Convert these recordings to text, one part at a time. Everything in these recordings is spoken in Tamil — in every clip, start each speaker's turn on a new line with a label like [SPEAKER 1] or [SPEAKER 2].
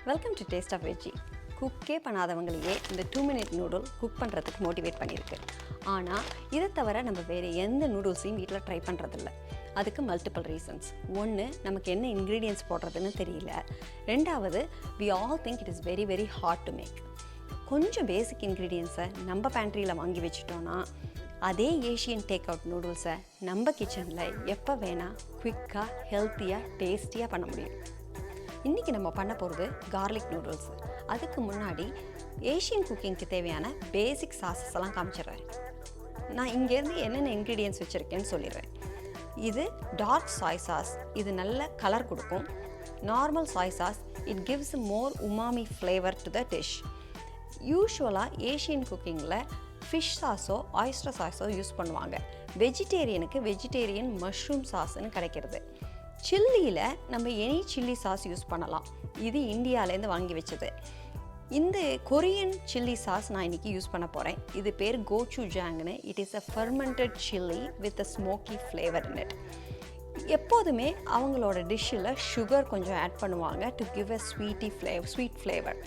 [SPEAKER 1] Welcome to taste of veggie. குக்கே பண்ணாதவங்களையே இந்த 2-minute நூடுல் குக் பண்ணுறதுக்கு மோட்டிவேட் பண்ணியிருக்கு. ஆனால் இதை தவிர நம்ம வேறு எந்த நூடுல்ஸையும் வீட்டில் ட்ரை பண்ணுறதில்ல. அதுக்கு மல்டிபிள் ரீசன்ஸ். ஒன்று, நமக்கு என்ன இன்க்ரீடியன்ட்ஸ் போடுறதுன்னு தெரியல. ரெண்டாவது, we all think it is very very hard to make. கொஞ்சம் பேசிக் இன்க்ரீடியன்ஸை நம்ம பேண்ட்ரியில் வாங்கி வச்சுட்டோன்னா அதே ஏஷியன் டேக் அவுட் நூடுல்ஸை நம்ம கிச்சனில் எப்போ வேணால் குவிக்காக ஹெல்த்தியாக டேஸ்டியாக பண்ண முடியும். இன்றைக்கி நம்ம பண்ண போகிறது கார்லிக் நூடுல்ஸ். அதுக்கு முன்னாடி ஏஷியன் குக்கிங்க்கு தேவையான பேசிக் சாஸஸ் எல்லாம் காமிச்சிடுறேன். நான் இங்கேருந்து என்னென்ன இன்க்ரீடியன்ட்ஸ் வச்சுருக்கேன்னு சொல்லிடுறேன். இது டார்க் சாய் சாஸ், இது நல்ல கலர் கொடுக்கும். Normal soy sauce, it gives more umami flavour to the dish. யூஸ்வலாக ஏஷியன் குக்கிங்கில் ஃபிஷ் சாஸோ ஆயிஸ்டர் சாஸோ யூஸ் பண்ணுவாங்க. வெஜிடேரியனுக்கு வெஜிடேரியன் மஷ்ரூம் சாஸ்ன்னு கிடைக்கிறது. சில்லியில் நம்ம எனி சில்லி சாஸ் யூஸ் பண்ணலாம். இது இந்தியாவிலேருந்து வாங்கி வச்சது. இந்த கொரியன் சில்லி சாஸ் நான் இன்றைக்கி யூஸ் பண்ண போகிறேன். இது பேர் கோச்சுஜாங்னு. It is a fermented chilli with a smoky flavour in it. எப்போதுமே அவங்களோட டிஷ்ஷில் சுகர் கொஞ்சம் ஆட் பண்ணுவாங்க to give a sweet flavour.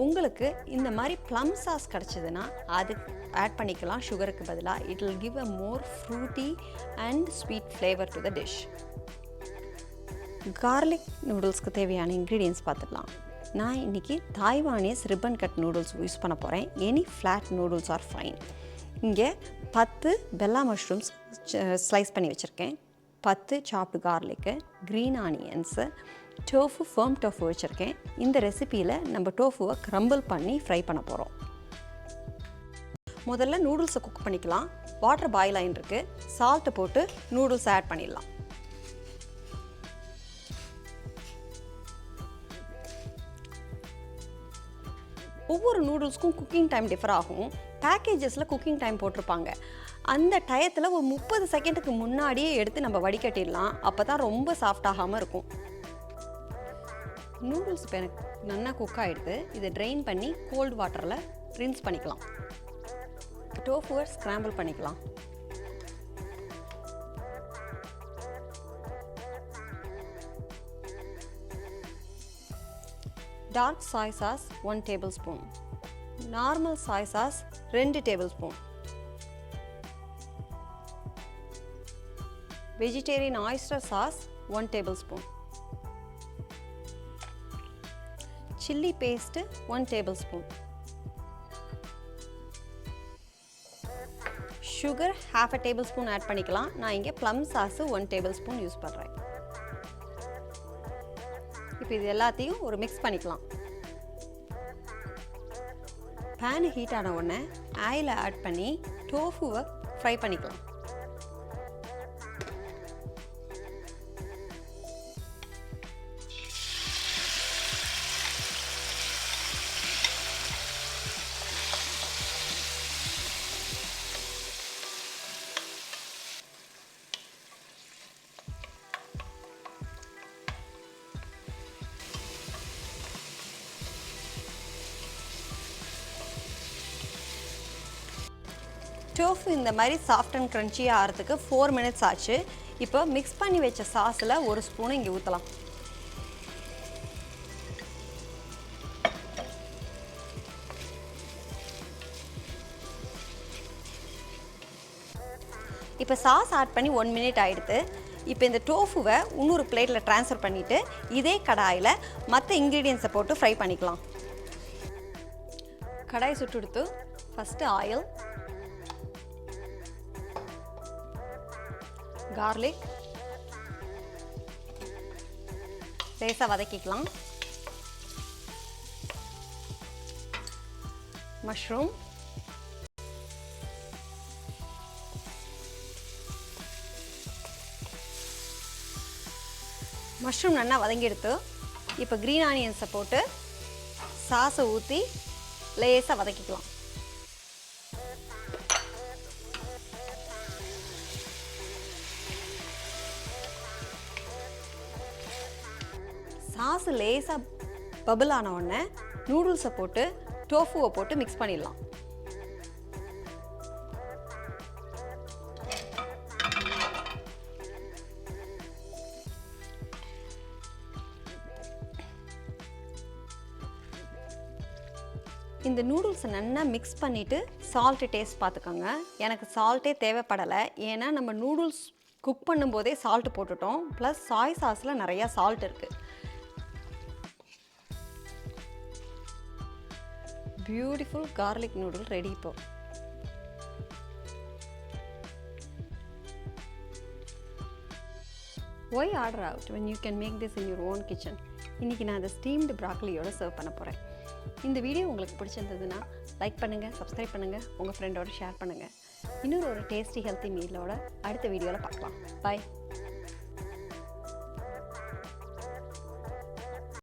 [SPEAKER 1] உங்களுக்கு இந்த மாதிரி ப்ளம் சாஸ் கிடச்சிதுன்னா அது ஆட் பண்ணிக்கலாம் சுகருக்கு பதிலாக. It will give a more fruity and sweet flavour to the dish. Garlic நூடுல்ஸ்க்கு தேவையான இன்க்ரீடியன்ட்ஸ் பார்த்துக்கலாம். நான் இன்றைக்கி Taiwanese ribbon cut noodles use பண்ண போகிறேன். Any flat noodles are fine. இங்கே 10 பெல்லா மஷ்ரூம்ஸ் ஸ்லைஸ் பண்ணி வச்சுருக்கேன், 10 chopped garlic, green onions, tofu, firm tofu வச்சுருக்கேன். இந்த ரெசிப்பியில் நம்ம டோஃபுவை க்ரம்பிள் பண்ணி ஃப்ரை பண்ண போகிறோம். முதல்ல நூடுல்ஸை குக் பண்ணிக்கலாம். வாட்டர் பாயில் ஆகிட்டுருக்கு. சால்ட்டை போட்டு நூடுல்ஸை ஆட் பண்ணிடலாம். ஒவ்வொரு நூடுல்ஸ்க்கும் குக்கிங் டைம் டிஃபர் ஆகும். பேக்கேஜஸில் குக்கிங் டைம் போட்டிருப்பாங்க. அந்த டயத்தில் ஒரு 30 செகண்டுக்கு முன்னாடியே எடுத்து நம்ம வடிகட்டிடலாம். அப்போ தான் ரொம்ப சாஃப்ட் ஆகாமல் இருக்கும். நூடுல்ஸ் இப்போ எனக்கு நல்லா குக் ஆகிடுது. இதை ட்ரெயின் பண்ணி கோல்டு வாட்டரில் ரின்ஸ் பண்ணிக்கலாம். டோஃபுவை ஸ்க்ராம்பிள் பண்ணிக்கலாம். Dark soy sauce 1 tablespoon, normal soy sauce 2 tablespoon, vegetarian oyster sauce 1 tablespoon, chilli paste 1 tablespoon, sugar half a tablespoon add பண்ணிக்கலாம். நான் இங்கே ப்ளம் சாஸ் 1 tablespoon யூஸ் பண்ணுறேன். இப்போ இது எல்லாத்தையும் ஒரு மிக்ஸ் பண்ணிக்கலாம். பேன் ஹீட் ஆன உடனே ஆயிலை ஆட் பண்ணி டோஃபுவை ஃப்ரை பண்ணிக்கலாம். டோஃபு இந்த மாதிரி சாஃப்ட் அண்ட் க்ரன்ச்சியாக ஆகிறதுக்கு 4 minutes ஆச்சு. இப்போ மிக்ஸ் பண்ணி வச்ச சாஸில் 1 ஸ்பூன் இங்கே ஊற்றலாம். இப்போ சாஸ் ஆட் பண்ணி 1 minute ஆகிடுது. இப்போ இந்த டோஃபுவை இன்னொரு பிளேட்டில் ட்ரான்ஸ்ஃபர் பண்ணிவிட்டு இதே கடாயில் மற்ற இன்க்ரீடியன்ஸை போட்டு ஃப்ரை பண்ணிக்கலாம். கடாய் சுட்டு எடுத்து ஃபஸ்ட்டு ஆயில், கார்லிக் லேசாக வதக்கிக்கலாம். மஷ்ரூம், மஷ்ரூம் நல்லா வதங்கி எடுத்து இப்போ க்ரீன் ஆனியன்ஸை போட்டு சாஸை ஊற்றி லேசாக வதக்கிக்கலாம். சாஸ் லேசாக பபிள் ஆன உடனே நூடுல்ஸை போட்டு டோஃபுவை போட்டு மிக்ஸ் பண்ணிடலாம். இந்த நூடுல்ஸை நல்லா மிக்ஸ் பண்ணிவிட்டு சால்ட்டு டேஸ்ட் பார்த்துக்கோங்க. எனக்கு சால்ட்டே தேவைப்படலை, ஏன்னா நம்ம நூடுல்ஸ் குக் பண்ணும்போதே சால்ட்டு போட்டுட்டோம். ப்ளஸ் சாய் சாஸில் நிறையா சால்ட் இருக்குது. பியூட்டிஃபுல் கார்லிக் நூடுல் ரெடி இப்போ. Why order out when you can make this in your own kitchen? இன்றைக்கி நான் அதை ஸ்டீம்டு ப்ராக்கலியோட சர்வ் பண்ண போகிறேன். இந்த வீடியோ உங்களுக்கு பிடிச்சிருந்ததுன்னா லைக் பண்ணுங்கள், சப்ஸ்கிரைப் பண்ணுங்கள், உங்கள் ஃப்ரெண்டோட ஷேர் பண்ணுங்கள். இன்னொரு டேஸ்டி ஹெல்த்தி மீலோட அடுத்த வீடியோவில் பார்க்கலாம். பாய்.